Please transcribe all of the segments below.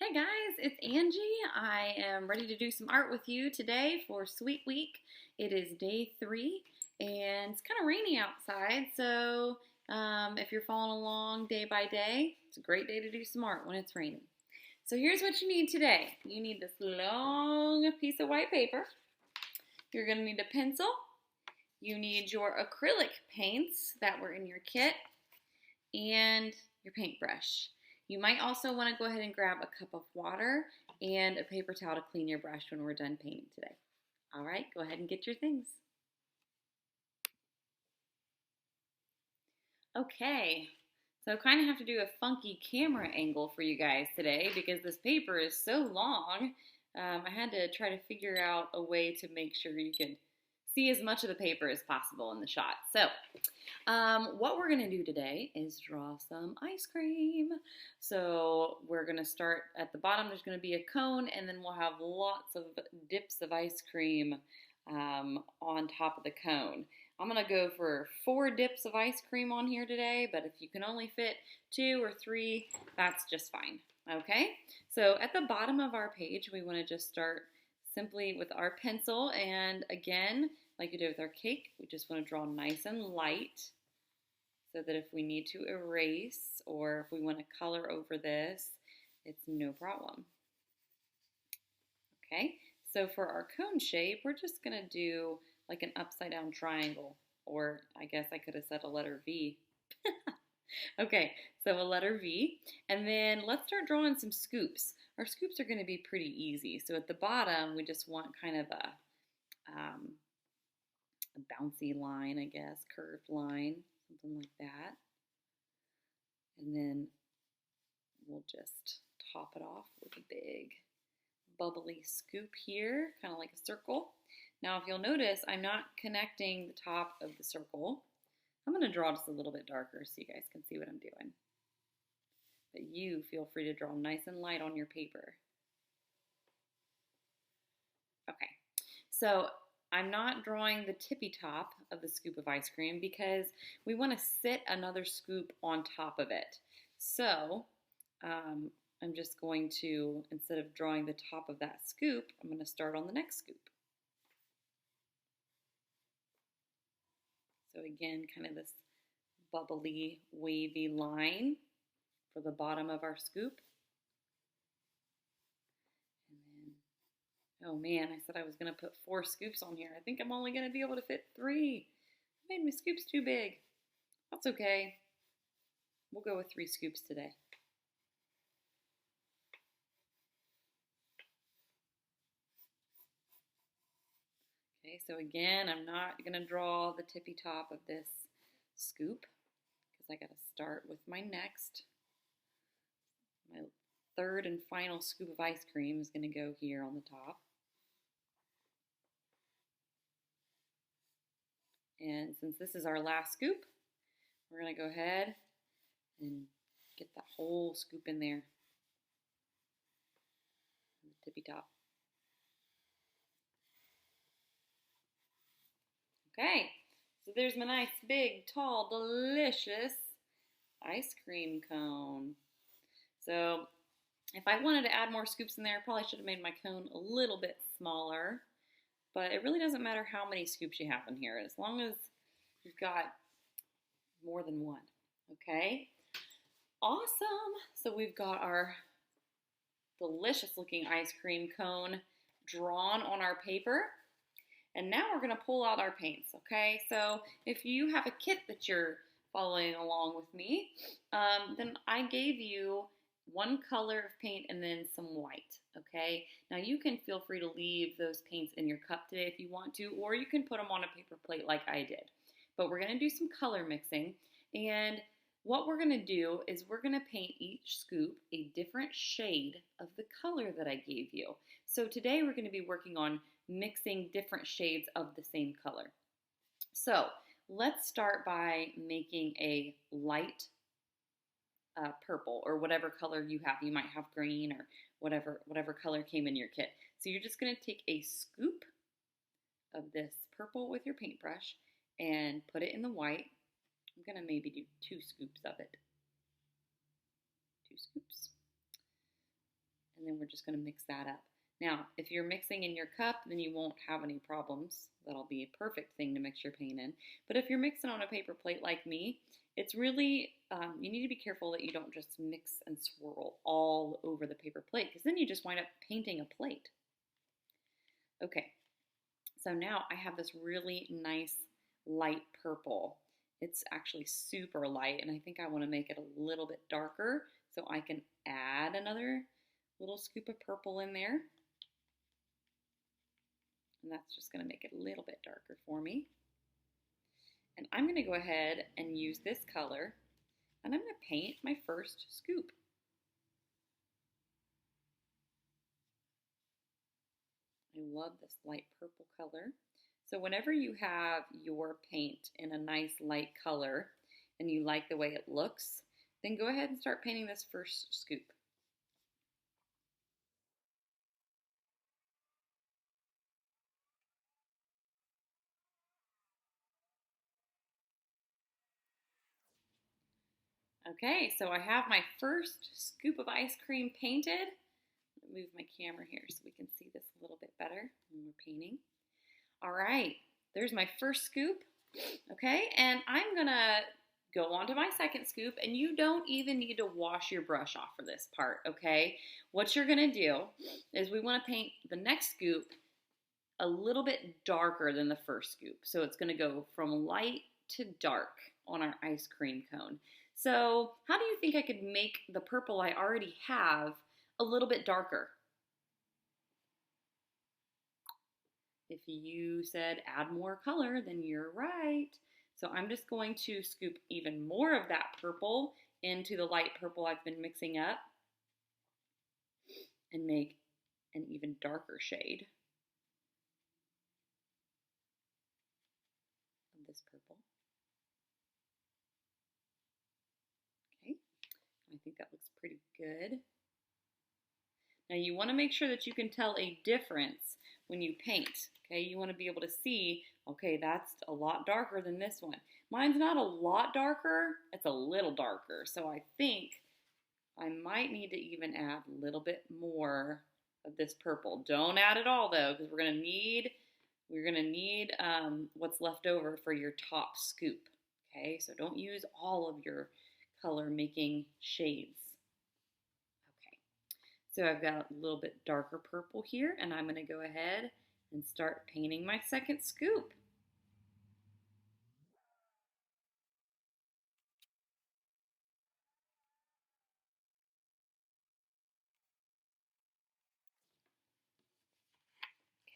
Hey guys, it's Angie. I am ready to do some art with you today for Sweet Week. It is day 3 and it's kind of rainy outside, so if you're following along day by day, it's a great day to do some art when it's raining. So here's what you need today. You need this long piece of white paper. You're going to need a pencil. You need your acrylic paints that were in your kit and your paintbrush. You might also want to go ahead and grab a cup of water and a paper towel to clean your brush when we're done painting today. All right, go ahead and get your things. Okay, so I kind of have to do a funky camera angle for you guys today because this paper is so long. I had to try to figure out a way to make sure you could see as much of the paper as possible in the shot. So what we're going to do today is draw some ice cream. So we're going to start at the bottom. There's going to be a cone, and then we'll have lots of dips of ice cream on top of the cone. I'm going to go for 4 dips of ice cream on here today, but if you can only fit 2 or 3, that's just fine. Okay, so at the bottom of our page, we want to just start simply with our pencil, and again, like you did with our cake, we just want to draw nice and light so that if we need to erase or if we want to color over this, it's no problem. Okay, so for our cone shape, we're just going to do like an upside down triangle, or I guess I could have said a letter V. Okay, so a letter V, and then let's start drawing some scoops. Our scoops are going to be pretty easy. So at the bottom, we just want kind of a bouncy line, I guess, curved line, something like that. And then we'll just top it off with a big bubbly scoop here, kind of like a circle. Now, if you'll notice, I'm not connecting the top of the circle. I'm going to draw just a little bit darker so you guys can see what I'm doing. But you feel free to draw nice and light on your paper. Okay, so I'm not drawing the tippy top of the scoop of ice cream because we want to sit another scoop on top of it. So I'm just going to, instead of drawing the top of that scoop, I'm going to start on the next scoop. So again, kind of this bubbly, wavy line for the bottom of our scoop. And then, oh man, I said I was going to put 4 scoops on here. I think I'm only going to be able to fit 3. I made my scoops too big. That's okay. We'll go with 3 scoops today. Okay, so again, I'm not going to draw the tippy top of this scoop because I got to start with my next. My 3rd and final scoop of ice cream is going to go here on the top. And since this is our last scoop, we're going to go ahead and get that whole scoop in there, the tippy top. Okay, so there's my nice, big, tall, delicious ice cream cone. So if I wanted to add more scoops in there, I probably should have made my cone a little bit smaller. But it really doesn't matter how many scoops you have in here, as long as you've got more than one. Okay, awesome. So we've got our delicious looking ice cream cone drawn on our paper. And now we're going to pull out our paints, okay? So if you have a kit that you're following along with me, then I gave you 1 color of paint and then some white, okay? Now you can feel free to leave those paints in your cup today if you want to, or you can put them on a paper plate like I did. But we're going to do some color mixing, and what we're going to do is we're going to paint each scoop a different shade of the color that I gave you. So today we're going to be working on mixing different shades of the same color. So let's start by making a light purple, or whatever color you have. You might have green or whatever color came in your kit. So you're just going to take a scoop of this purple with your paintbrush and put it in the white. I'm going to maybe do 2 scoops of it. 2 scoops. And then we're just going to mix that up. Now, if you're mixing in your cup, then you won't have any problems. That'll be a perfect thing to mix your paint in. But if you're mixing on a paper plate like me, it's really, you need to be careful that you don't just mix and swirl all over the paper plate, because then you just wind up painting a plate. Okay, so now I have this really nice light purple. It's actually super light, and I think I want to make it a little bit darker, so I can add another little scoop of purple in there. And that's just going to make it a little bit darker for me. And I'm going to go ahead and use this color, and I'm going to paint my first scoop. I love this light purple color. So whenever you have your paint in a nice light color and you like the way it looks, then go ahead and start painting this first scoop. Okay, so I have my first scoop of ice cream painted. Let me move my camera here so we can see this a little bit better when we're painting. All right, there's my first scoop. Okay, and I'm gonna go on to my second scoop, and you don't even need to wash your brush off for this part, okay? What you're gonna do is we wanna paint the next scoop a little bit darker than the first scoop. So it's gonna go from light to dark on our ice cream cone. So how do you think I could make the purple I already have a little bit darker? If you said add more color, then you're right. So I'm just going to scoop even more of that purple into the light purple I've been mixing up and make an even darker shade of this purple. Okay, I think that looks pretty good. Now you want to make sure that you can tell a difference when you paint, okay? You want to be able to see, okay, that's a lot darker than this one. Mine's not a lot darker, it's a little darker. So I think I might need to even add a little bit more of this purple. Don't add it all though, because we're gonna need what's left over for your top scoop, okay? So don't use all of your color making shades. So I've got a little bit darker purple here, and I'm going to go ahead and start painting my second scoop.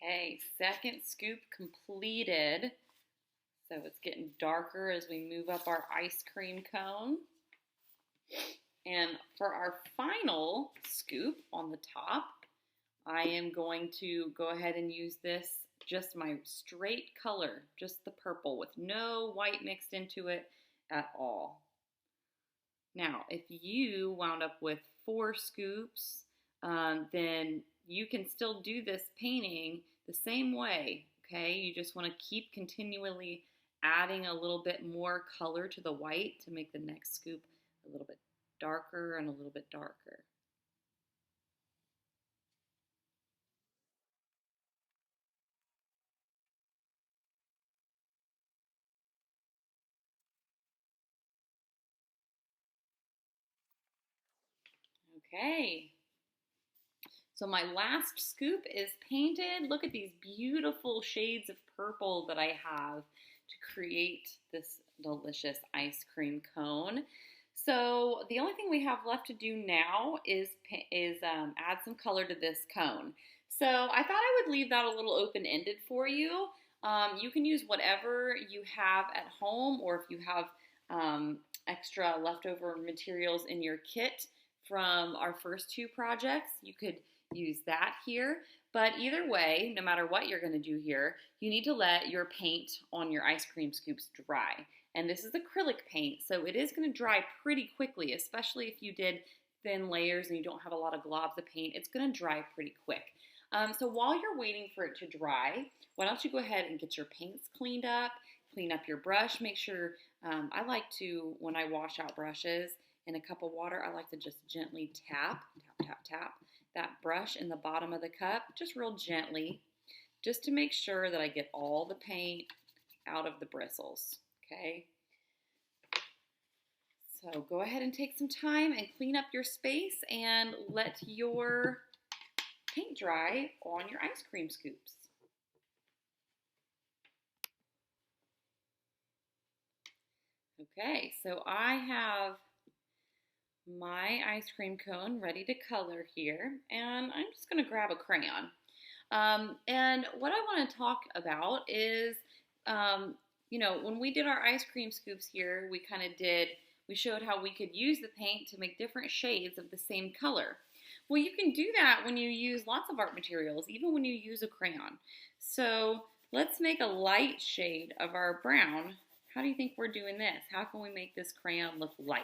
Okay, second scoop completed. So it's getting darker as we move up our ice cream cone. And for our final scoop on the top, I am going to go ahead and use this, just my straight color, just the purple with no white mixed into it at all. Now, if you wound up with 4 scoops, then you can still do this painting the same way, okay? You just want to keep continually adding a little bit more color to the white to make the next scoop a little bit darker and a little bit darker. Okay, so my last scoop is painted. Look at these beautiful shades of purple that I have to create this delicious ice cream cone. So the only thing we have left to do now is add some color to this cone. So I thought I would leave that a little open-ended for you. You can use whatever you have at home, or if you have extra leftover materials in your kit from our first 2 projects, you could use that here. But either way, no matter what you're going to do here, you need to let your paint on your ice cream scoops dry. And this is acrylic paint, so it is going to dry pretty quickly, especially if you did thin layers and you don't have a lot of globs of paint. It's going to dry pretty quick. So while you're waiting for it to dry, why don't you go ahead and get your paints cleaned up, clean up your brush, make sure, I like to, when I wash out brushes in a cup of water, I like to just gently tap, tap, tap, tap, that brush in the bottom of the cup, just real gently, just to make sure that I get all the paint out of the bristles, okay? So go ahead and take some time and clean up your space and let your paint dry on your ice cream scoops. Okay, so I have my ice cream cone ready to color here, and I'm just going to grab a crayon. And what I want to talk about is, when we did our ice cream scoops here, we showed how we could use the paint to make different shades of the same color. Well, you can do that when you use lots of art materials, even when you use a crayon. So let's make a light shade of our brown. How do you think we're doing this? How can we make this crayon look light?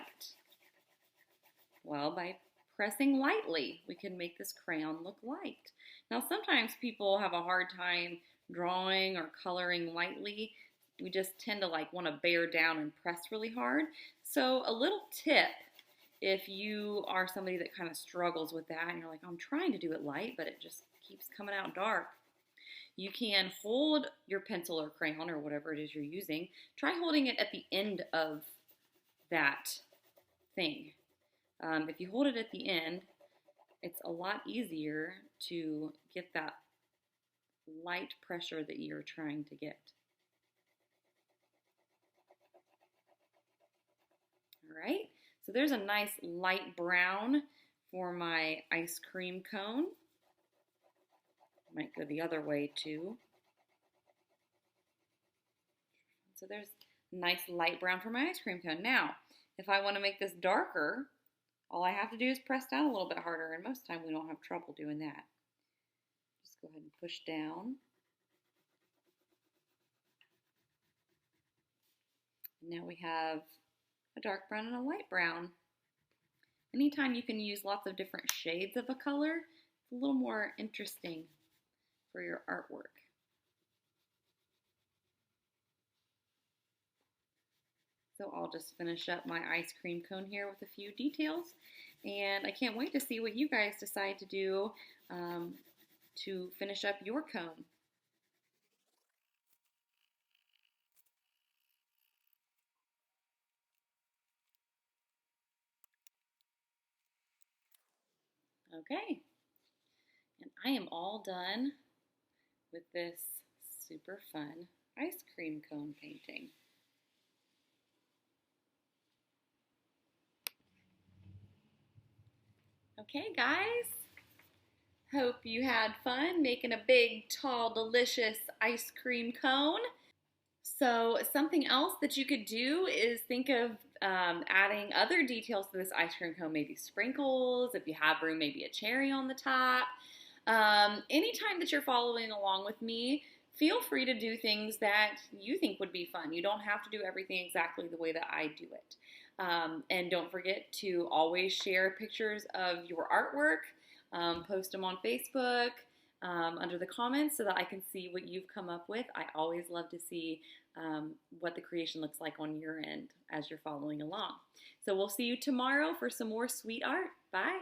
Well, by pressing lightly, we can make this crayon look light. Now, sometimes people have a hard time drawing or coloring lightly. We just tend to want to bear down and press really hard. So a little tip, if you are somebody that kind of struggles with that and you're like, I'm trying to do it light, but it just keeps coming out dark. You can hold your pencil or crayon or whatever it is you're using. Try holding it at the end of that thing. If you hold it at the end, it's a lot easier to get that light pressure that you're trying to get. All right, so there's a nice light brown for my ice cream cone. Might go the other way too. So there's nice light brown for my ice cream cone. Now, if I want to make this darker, all I have to do is press down a little bit harder, and most of the time we don't have trouble doing that. Just go ahead and push down. Now we have a dark brown and a light brown. Anytime you can use lots of different shades of a color, it's a little more interesting for your artwork. So I'll just finish up my ice cream cone here with a few details, and I can't wait to see what you guys decide to do to finish up your cone. Okay, and I am all done with this super fun ice cream cone painting. Okay, guys, hope you had fun making a big, tall, delicious ice cream cone. So something else that you could do is think of adding other details to this ice cream cone, maybe sprinkles, if you have room, maybe a cherry on the top. Anytime that you're following along with me, feel free to do things that you think would be fun. You don't have to do everything exactly the way that I do it. And don't forget to always share pictures of your artwork, post them on Facebook, under the comments so that I can see what you've come up with. I always love to see what the creation looks like on your end as you're following along. So we'll see you tomorrow for some more sweet art. Bye.